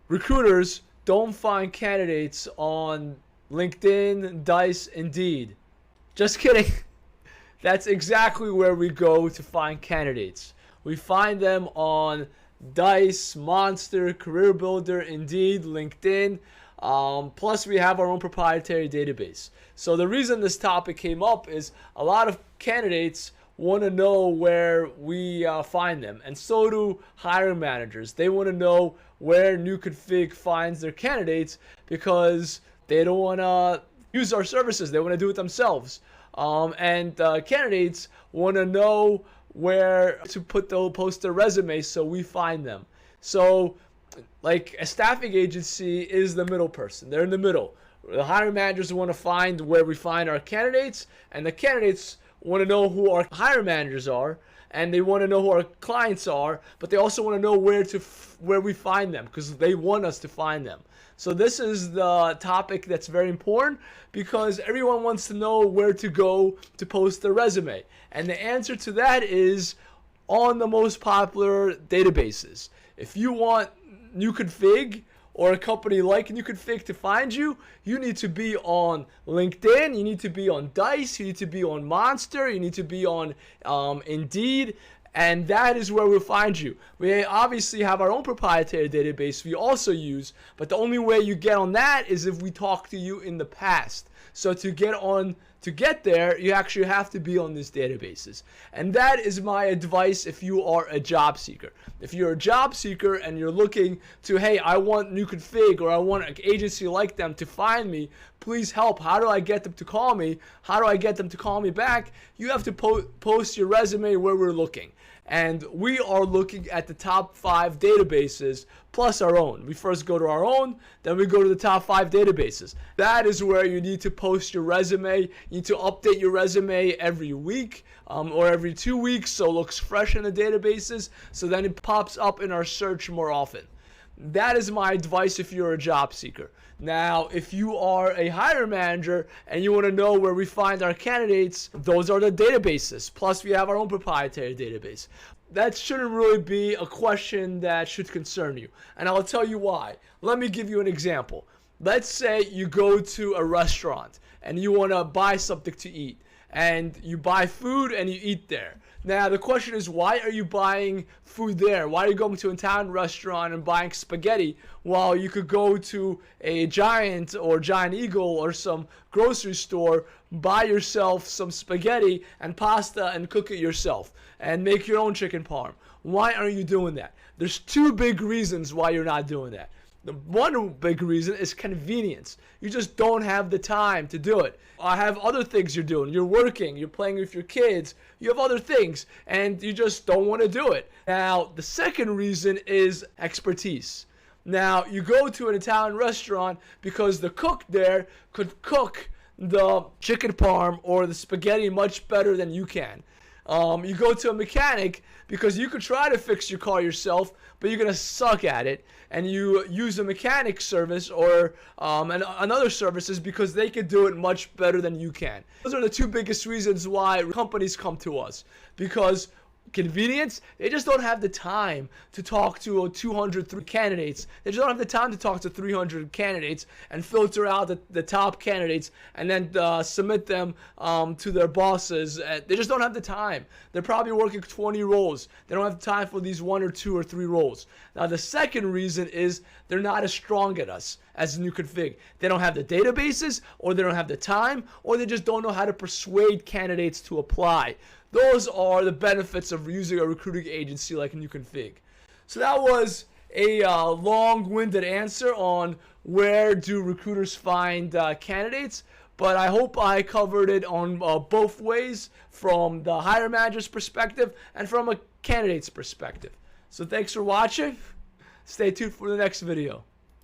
recruiters don't find candidates on LinkedIn, Dice, Indeed. Just kidding. That's exactly where we go to find candidates. We find them on Dice, Monster, Career Builder, Indeed, LinkedIn. Plus, we have our own proprietary database. So the reason this topic came up is a lot of candidates want to know where we find them, and so do hiring managers. They want to know where New Config finds their candidates because they don't want to use our services. They want to do it themselves. And candidates want to know where to post their resume so we find them. So like a staffing agency is the middle person. They're in the middle. The hiring managers want to find where we find our candidates, and the candidates want to know who our hiring managers are, and they want to know who our clients are, but they also want to know where we find them because they want us to find them. So this is the topic that's very important because everyone wants to know where to go to post their resume. And the answer to that is on the most popular databases. If you want New Config or a company like New Config to find you, you need to be on LinkedIn, you need to be on Dice, you need to be on Monster, you need to be on Indeed, and that is where we'll find you. We obviously have our own proprietary database we also use, but the only way you get on that is if we talk to you in the past. So to get there, you actually have to be on these databases. And that is my advice if you are a job seeker. If you're a job seeker and you're looking to, hey, I want New Config or I want an agency like them to find me, please help. How do I get them to call me? How do I get them to call me back? You have to post your resume where we're looking. And we are looking at the top 5 databases plus our own. We first go to our own, then we go to the top 5 databases. That is where you need to post your resume. You need to update your resume every week or every 2 weeks so it looks fresh in the databases, so then it pops up in our search more often. That is my advice if you're a job seeker. Now, if you are a hiring manager and you want to know where we find our candidates, those are the databases. Plus, we have our own proprietary database. That shouldn't really be a question that should concern you. And I'll tell you why. Let me give you an example. Let's say you go to a restaurant and you want to buy something to eat. And you buy food and you eat there. Now the question is, why are you buying food there? Why are you going to an Italian restaurant and buying spaghetti while you could go to a Giant or Giant Eagle or some grocery store, buy yourself some spaghetti and pasta and cook it yourself and make your own chicken parm? Why aren't you doing that? There's 2 big reasons why you're not doing that. The one big reason is convenience. You just don't have the time to do it. I have other things you're doing. You're working, you're playing with your kids, you have other things, and you just don't want to do it. Now, the second reason is expertise. Now, you go to an Italian restaurant because the cook there could cook the chicken parm or the spaghetti much better than you can. You go to a mechanic because you could try to fix your car yourself, but you're going to suck at it. And you use a mechanic service or another services because they can do it much better than you can. Those are the 2 biggest reasons why companies come to us. Because convenience, they just don't have the time to talk to 200 candidates. They just don't have the time to talk to 300 candidates and filter out the top candidates and then submit them to their bosses. They just don't have the time. They're probably working 20 roles. They don't have time for these 1 or 2 or 3 roles. Now the second reason is they're not as strong at us as New Config. They don't have the databases, or they don't have the time, or they just don't know how to persuade candidates to apply. Those are the benefits of using a recruiting agency like New Config. So that was a long-winded answer on where do recruiters find candidates, but I hope I covered it on both ways, from the hiring manager's perspective and from a candidate's perspective. So thanks for watching. Stay tuned for the next video.